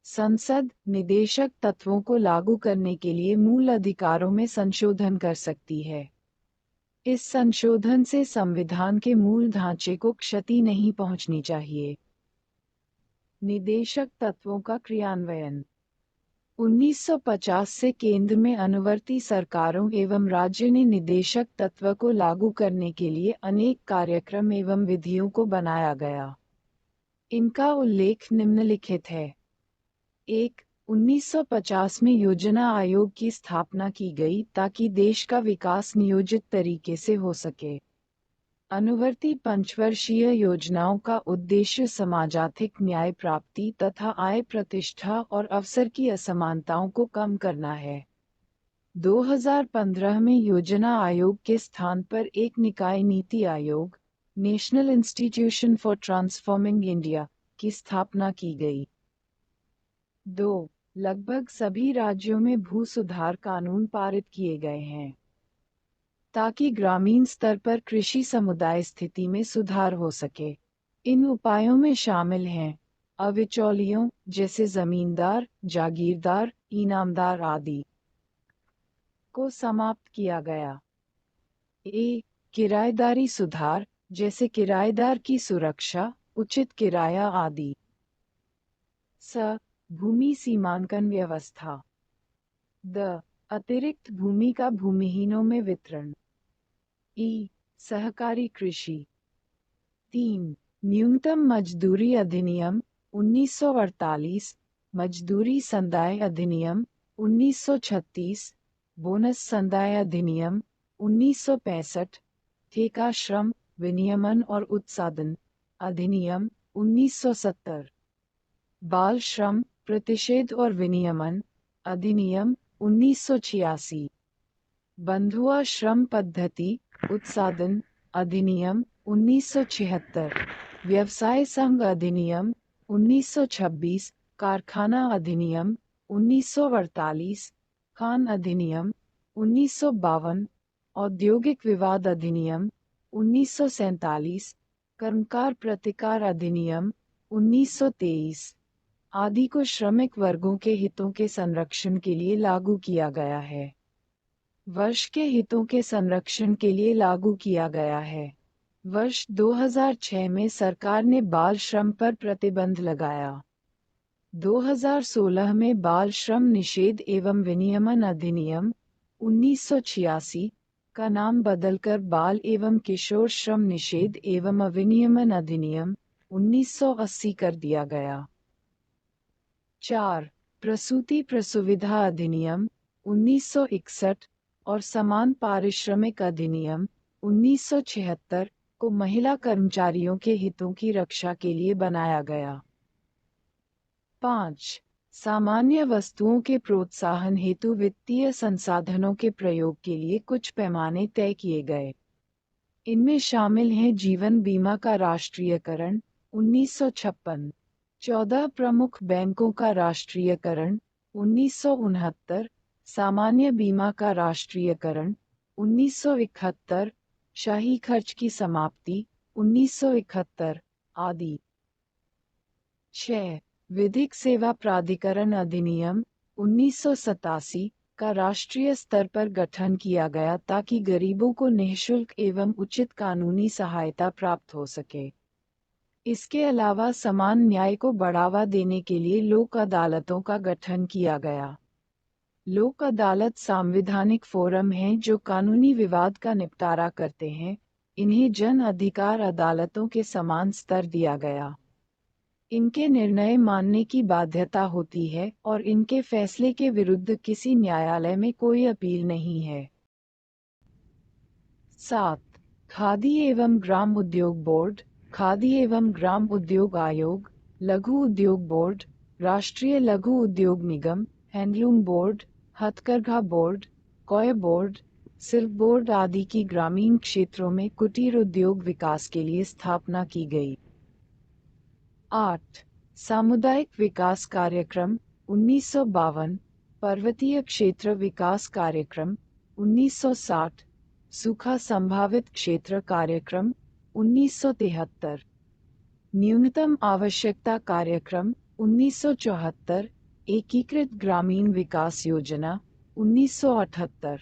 संसद निदेशक तत्वों को लागू करने के लिए मूल अधिकारों में संशोधन कर सकती है। इस संशोधन से संविधान के मूल ढांचे को क्षति नहीं पहुंचनी चाहिए। निदेशक तत्वों का क्रियान्वयन 1950 से केंद्र में अनुवर्ती सरकारों एवं राज्य ने निदेशक तत्व को लागू करने के लिए अनेक कार्यक्रम एवं विधियों को बनाया गया। इनका उल्लेख निम्नलिखित है। 1. 1950 में योजना आयोग की स्थापना की गई ताकि देश का विकास नियोजित तरीके से हो सके। अनुवर्ती पंचवर्षीय योजनाओं का उद्देश्य समाजार्थिक न्याय प्राप्ति तथा आय प्रतिष्ठा और अवसर की असमानताओं को कम करना है। 2015 में योजना आयोग के स्थान पर एक निकाय NITI Aayog national institution for transforming India की स्थापना की गई। 2. लगभग सभी राज्यों में भू सुधार कानून पारित किए गए हैं ताकि ग्रामीण स्तर पर कृषि समुदाय स्थिति में सुधार हो सके। इन उपायों में शामिल हैं अविचौलियों जैसे जमींदार, जागीरदार, इनामदार आदि को समाप्त किया गया। किराएदारी सुधार जैसे किराएदार की सुरक्षा, उचित किराया आदि। भूमि सीमांकन व्यवस्था। अतिरिक्त भूमि का भूमिहीनों में वितरण। सहकारी कृषि। 3. न्यूनतम मजदूरी अधिनियम 1948, मजदूरी संदाय अधिनियम 1936, बोनस संदाय अधिनियम 1965, ठेका श्रम विनियमन और उत्सादन अधिनियम 1970, बाल श्रम प्रतिषेध और विनियमन अधिनियम 1986, बंधुआ श्रम पद्धति उत्सादन अधिनियम 1976, व्यवसाय संघ अधिनियम 1926, कारखाना अधिनियम 1948, खान अधिनियम 1952, औद्योगिक विवाद अधिनियम 1947, कर्मकार प्रतिकार अधिनियम 1923 आदि को श्रमिक वर्गों के हितों के संरक्षण के लिए लागू किया गया है। वर्ष के हितों के संरक्षण के लिए लागू किया गया है। वर्ष 2006 में सरकार ने बाल श्रम पर प्रतिबंध लगाया। 2016 में बाल श्रम निषेध एवं विनियमन अधिनियम 1986 का नाम बदलकर बाल एवं किशोर श्रम निषेध एवं अविनियमन अधिनियम 1980 कर दिया गया। 4. प्रसूति प्रसुविधा अधिनियम 1961 और समान पारिश्रमिक अधिनियम 1976 को महिला कर्मचारियों के हितों की रक्षा के लिए बनाया गया। 5. सामान्य वस्तुओं के प्रोत्साहन हेतु वित्तीय संसाधनों के प्रयोग के लिए कुछ पैमाने तय किए गए। इनमें शामिल हैं जीवन बीमा का राष्ट्रीयकरण 1956, 14 प्रमुख बैंकों का राष्ट्रीयकरण 1969, सामान्य बीमा का राष्ट्रीयकरण 1971, शाही खर्च की समाप्ति 1971 आदि। 6. विधिक सेवा प्राधिकरण अधिनियम 1987 का राष्ट्रीय स्तर पर गठन किया गया ताकि गरीबों को निःशुल्क एवं उचित कानूनी सहायता प्राप्त हो सके। इसके अलावा समान न्याय को बढ़ावा देने के लिए लोक अदालतों का गठन किया गया। लोक अदालत संवैधानिक फोरम हैं जो कानूनी विवाद का निपटारा करते हैं। इन्हें जन अधिकार अदालतों के समान स्तर दिया गया। इनके निर्णय मानने की बाध्यता होती है और इनके फैसले के विरुद्ध किसी न्यायालय में कोई अपील नहीं है। 7. खादी एवं ग्राम उद्योग बोर्ड, खादी एवं ग्राम उद्योग आयोग, लघु उद्योग बोर्ड, राष्ट्रीय लघु उद्योग निगम, हैंडलूम बोर्ड, हथकरघा board, coy board, silk board आदि की ग्रामीण क्षेत्रों में कुटीर उद्योग विकास के लिए स्थापना की गई। 8. सामुदायिक विकास कार्यक्रम 1952, पर्वतीय क्षेत्र विकास कार्यक्रम 1960, सूखा संभावित क्षेत्र कार्यक्रम 1973, न्यूनतम आवश्यकता कार्यक्रम 1974, एकीकृत ग्रामीण विकास योजना 1978,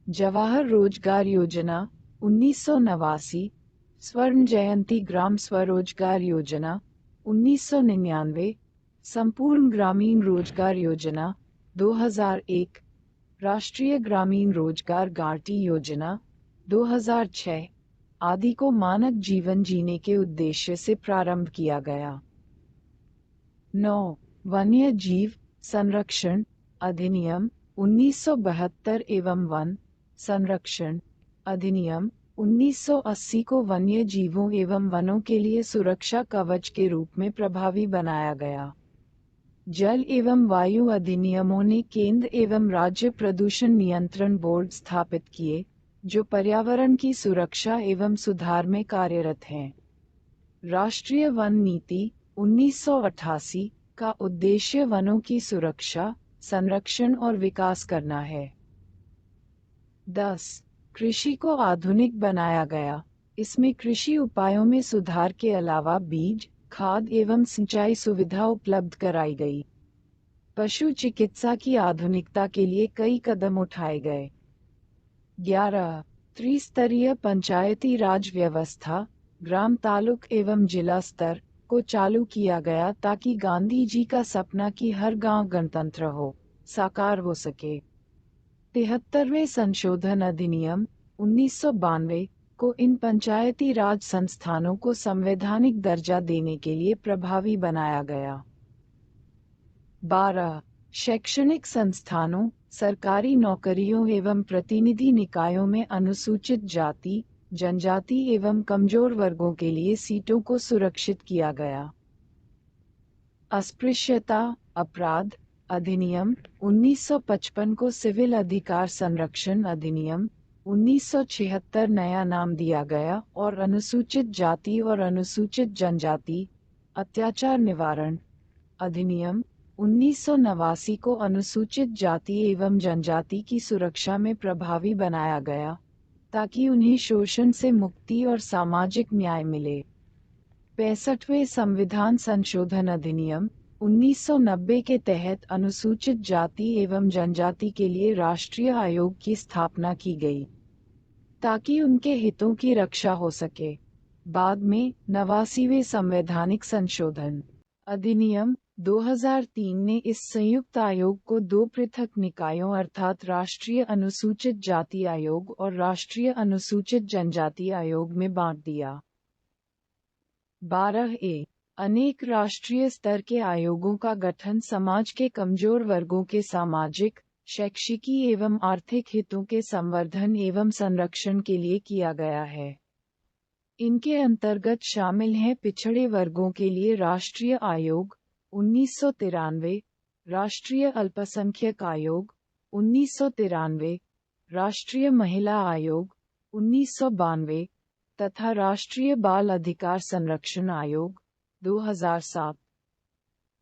जवाहर रोजगार योजना 1989, स्वर्ण जयंती ग्राम स्वरोजगार योजना 1999, संपूर्ण ग्रामीण रोजगार योजना 2001, राष्ट्रीय ग्रामीण रोजगार गारंटी योजना 2006 आदि को मानक जीवन जीने के उद्देश्य से प्रारंभ किया गया। 9. वन्य जीव संरक्षण अधिनियम 1972 एवं वन संरक्षण अधिनियम 1980 को वन्य जीवों एवं वनों के लिए सुरक्षा कवच के रूप में प्रभावी बनाया गया। जल एवं वायु अधिनियमों ने केंद्र एवं राज्य प्रदूषण नियंत्रण बोर्ड स्थापित किए, जो पर्यावरण की सुरक्षा एवं सुधार में कार्यरत हैं। राष्ट्रीय वन नीति 1988 का उद्देश्य वनों की सुरक्षा, संरक्षण और विकास करना है। 10. कृषि को आधुनिक बनाया गया। इसमें कृषि उपायों में सुधार के अलावा बीज, खाद एवं सिंचाई सुविधा उपलब्ध कराई गई। पशु चिकित्सा की आधुनिकता के लिए कई कदम उठाए गए। 11. त्रिस्तरीय पंचायती राज व्यवस्था, ग्राम तालुक एवं जिला स्तर को चालू किया गया ताकि गांधी जी का सपना कि हर गांव गणतंत्र हो, साकार हो सके। 73वें संशोधन अधिनियम 1992 को इन पंचायती राज संस्थानों को संवैधानिक दर्जा देने के लिए प्रभावी बनाया गया। 12. शैक्षणिक संस्थानों, सरकारी नौकरियों एवं प्रतिनिधि निकायों में अनुसूचित जाति, जनजाति एवं कमजोर वर्गों के लिए सीटों को सुरक्षित किया गया। अस्पृश्यता अपराध अधिनियम 1955 को सिविल अधिकार संरक्षण अधिनियम 1976 नया नाम दिया गया और अनुसूचित जाति और अनुसूचित जनजाति अत्याचार निवारण अधिनियम 1989 को अनुसूचित जाति एवं जनजाति की सुरक्षा में प्रभावी बनाया गया ताकि उन्हें शोषण से मुक्ति और सामाजिक न्याय मिले। 65वें संविधान संशोधन अधिनियम 1990 के तहत अनुसूचित जाति एवं जनजाति के लिए राष्ट्रीय आयोग की स्थापना की गई ताकि उनके हितों की रक्षा हो सके। बाद में 89वें संवैधानिक संशोधन अधिनियम 2003 ने इस संयुक्त आयोग को दो पृथक निकायों अर्थात राष्ट्रीय अनुसूचित जाति आयोग और राष्ट्रीय अनुसूचित जनजाति आयोग में बांट दिया। 12A अनेक राष्ट्रीय स्तर के आयोगों का गठन समाज के कमजोर वर्गों के सामाजिक, शैक्षिकी एवं आर्थिक हितों के संवर्धन एवं संरक्षण के लिए किया गया है। इनके अंतर्गत शामिल हैं पिछड़े वर्गों के लिए राष्ट्रीय आयोग 1993, राष्ट्रीय अल्पसंख्यक आयोग 1993, राष्ट्रीय महिला आयोग 1992 तथा राष्ट्रीय बाल अधिकार संरक्षण आयोग 2007।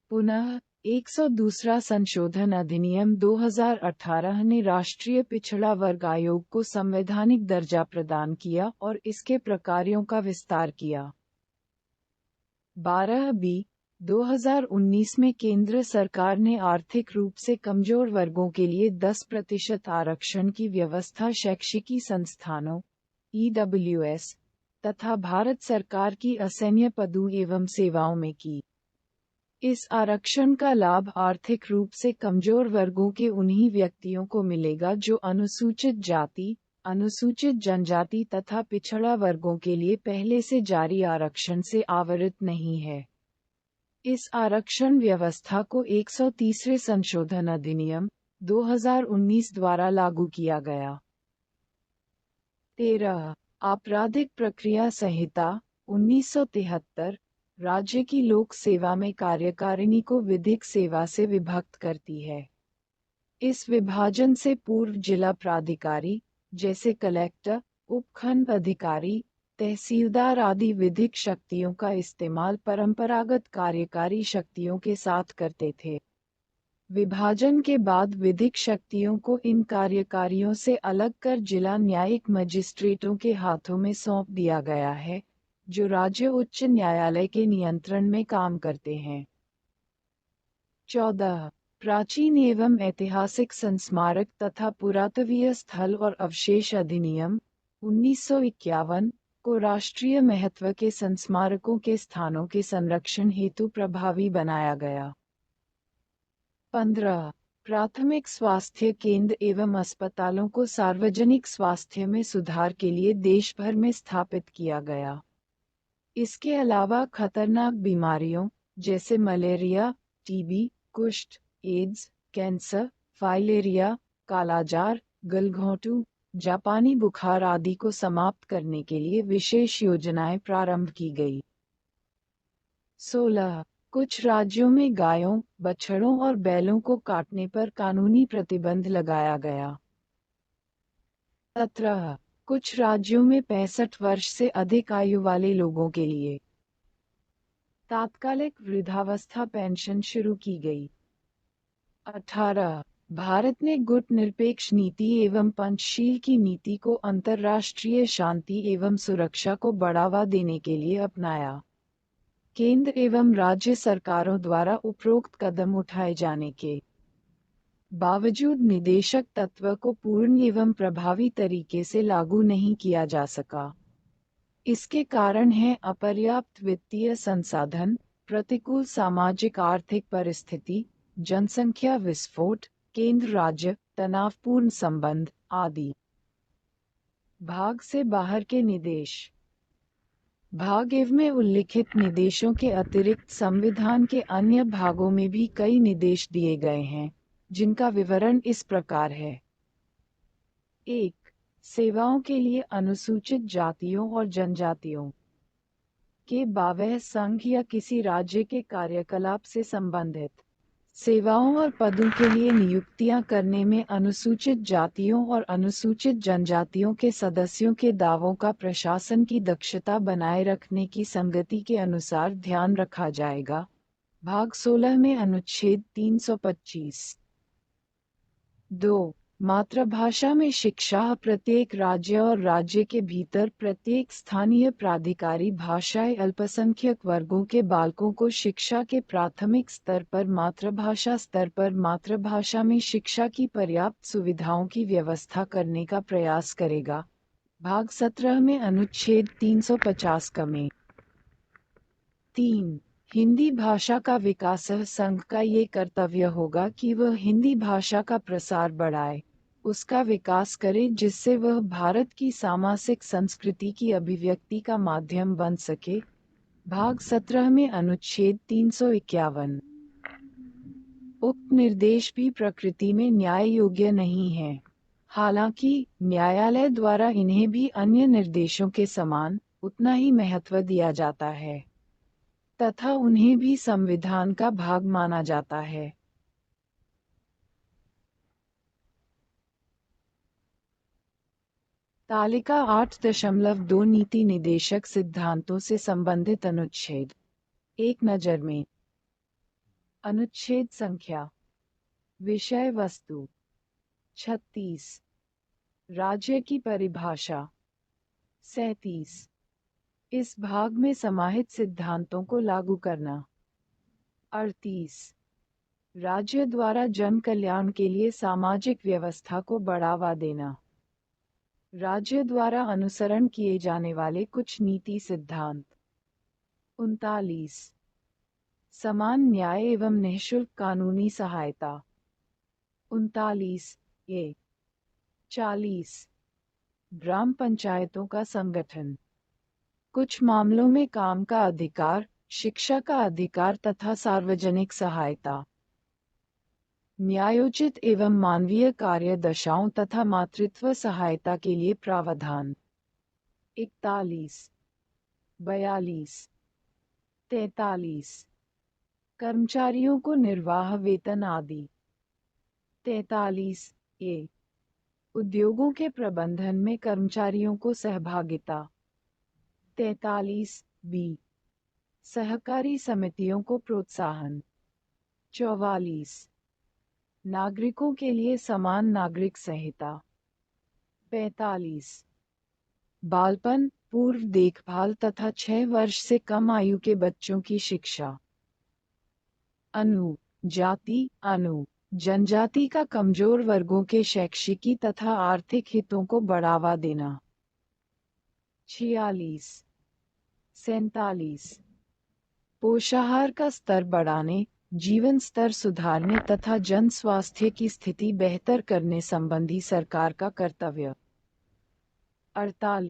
पुनः 102वां संशोधन अधिनियम 2018 ने राष्ट्रीय पिछड़ा वर्ग आयोग को संवैधानिक दर्जा प्रदान किया और इसके प्रकारों का विस्तार किया। 12B 2019 में केंद्र सरकार ने आर्थिक रूप से कमजोर वर्गों के लिए 10% आरक्षण की व्यवस्था शैक्षिकी संस्थानों EWS तथा भारत सरकार की असैन्य पदों एवं सेवाओं में की। इस आरक्षण का लाभ आर्थिक रूप से कमजोर वर्गों के उन्हीं व्यक्तियों को मिलेगा जो अनुसूचित जाति, अनुसूचित जनजाति तथा पिछड़ा वर्गों के लिए पहले से जारी आरक्षण से आवरित नहीं है। इस आरक्षण व्यवस्था को 130वें संशोधन अधिनियम 2019 द्वारा लागू किया गया। 13 आपराधिक प्रक्रिया संहिता 1973 राज्य की लोक सेवा में कार्यकारिणी को विधिक सेवा से विभक्त करती है। इस विभाजन से पूर्व जिला प्राधिकारी जैसे कलेक्टर, उपखंड अधिकारी, तहसीलदार आदि विधिक शक्तियों का इस्तेमाल परंपरागत कार्यकारी शक्तियों के साथ करते थे। विभाजन के बाद विधिक शक्तियों को इन कार्यकारियों से अलग कर जिला न्यायिक मजिस्ट्रेटों के हाथों में सौंप दिया गया है, जो राज्य उच्च न्यायालय के नियंत्रण में काम करते हैं। 14 प्राचीन एवं ऐतिहासिक संस्मारक तथा पुरातत्वीय स्थल और अवशेष अधिनियम 1951 को राष्ट्रीय महत्व के संस्मारकों के स्थानों के संरक्षण हेतु प्रभावी बनाया गया। 15 प्राथमिक स्वास्थ्य केंद्र एवं अस्पतालों को सार्वजनिक स्वास्थ्य में सुधार के लिए देश भर में स्थापित किया गया। इसके अलावा खतरनाक बीमारियों जैसे मलेरिया, टीबी, कुष्ठ, एड्स, कैंसर, फाइलेरिया, कालाजार, गलघोंटू, जापानी बुखार आदि को समाप्त करने के लिए विशेष योजनाएं प्रारंभ की गई। 16 कुछ राज्यों में गायों, बछड़ों और बैलों को काटने पर कानूनी प्रतिबंध लगाया गया। 17 कुछ राज्यों में 65 वर्ष से अधिक आयु वाले लोगों के लिए तात्कालिक वृद्धावस्था पेंशन शुरू की गई। 18 भारत ने गुट निरपेक्ष नीति एवं पंचशील की नीति को अंतर्राष्ट्रीय शांति एवं सुरक्षा को बढ़ावा देने के लिए अपनाया। केंद्र एवं राज्य सरकारों द्वारा उपरोक्त कदम उठाए जाने के बावजूद निदेशक तत्व को पूर्ण एवं प्रभावी तरीके से लागू नहीं किया जा सका। इसके कारण हैं अपर्याप्त वित्तीय संसाधन, प्रतिकूल सामाजिक आर्थिक परिस्थिति, जनसंख्या विस्फोट, केंद्र राज्य तनावपूर्ण संबंध आदि। भाग से बाहर के निर्देश। भाग एव में उल्लिखित निर्देशों के अतिरिक्त संविधान के अन्य भागों में भी कई निर्देश दिए गए हैं, जिनका विवरण इस प्रकार है। 1. सेवाओं के लिए अनुसूचित जातियों और जनजातियों के बावह संघ या किसी राज्य के कार्यकलाप से संबंधित सेवाओं और पदों के लिए नियुक्तियां करने में अनुसूचित जातियों और अनुसूचित जनजातियों के सदस्यों के दावों का प्रशासन की दक्षता बनाए रखने की संगति के अनुसार ध्यान रखा जाएगा। भाग 16 में अनुच्छेद 325। 2. मातृभाषा में शिक्षा प्रत्येक राज्य और राज्य के भीतर प्रत्येक स्थानीय प्राधिकारी भाषाई अल्पसंख्यक वर्गों के बालकों को शिक्षा के प्राथमिक स्तर पर मातृभाषा स्तर पर मातृभाषा में शिक्षा की पर्याप्त सुविधाओं की व्यवस्था करने का प्रयास करेगा। भाग 17 में अनुच्छेद 350 क में 3 हिंदी भाषा का विकास संघ का ये कर्तव्य होगा कि वह हिंदी भाषा का प्रसार बढ़ाए, उसका विकास करे जिससे वह भारत की सामासिक संस्कृति की अभिव्यक्ति का माध्यम बन सके। भाग 17 में अनुच्छेद 351 उक्त निर्देश भी प्रकृति में न्याय योग्य नहीं है, हालांकि न्यायालय द्वारा इन्हें भी अन्य निर्देशों के समान उतना ही महत्व दिया जाता है तथा उन्हें भी संविधान का भाग माना जाता है। तालिका 8.2 नीति निदेशक सिद्धांतों से संबंधित अनुच्छेद। एक नज़र में अनुच्छेद संख्या विषय वस्तु 36 राज्य की परिभाषा 37 इस भाग में समाहित सिद्धांतों को लागू करना 38 राज्य द्वारा जन कल्याण के लिए सामाजिक व्यवस्था को बढ़ावा देना, राज्य द्वारा अनुसरण किए जाने वाले कुछ नीति सिद्धांत 39 समान न्याय एवं निःशुल्क कानूनी सहायता 39 ए 40 ग्राम पंचायतों का संगठन, कुछ मामलों में काम का अधिकार, शिक्षा का अधिकार तथा सार्वजनिक सहायता, न्यायोचित एवं मानवीय कार्य दशाओं तथा मातृत्व सहायता के लिए प्रावधान 41 42 43 कर्मचारियों को निर्वाह वेतन आदि 43 ए उद्योगों के प्रबंधन में कर्मचारियों को सहभागिता 43 बी सहकारी समितियों को प्रोत्साहन 44 नागरिकों के लिए समान नागरिक संहिता 45 बालपन पूर्व देखभाल तथा 6 वर्ष से कम आयु के बच्चों की शिक्षा अनु जनजाति का कमजोर वर्गों के शैक्षिकी तथा आर्थिक हितों को बढ़ावा देना 46 47 पोषाहार का स्तर बढ़ाने, जीवन स्तर सुधारने तथा जन स्वास्थ्य की स्थिति बेहतर करने संबंधी सरकार का कर्तव्य 48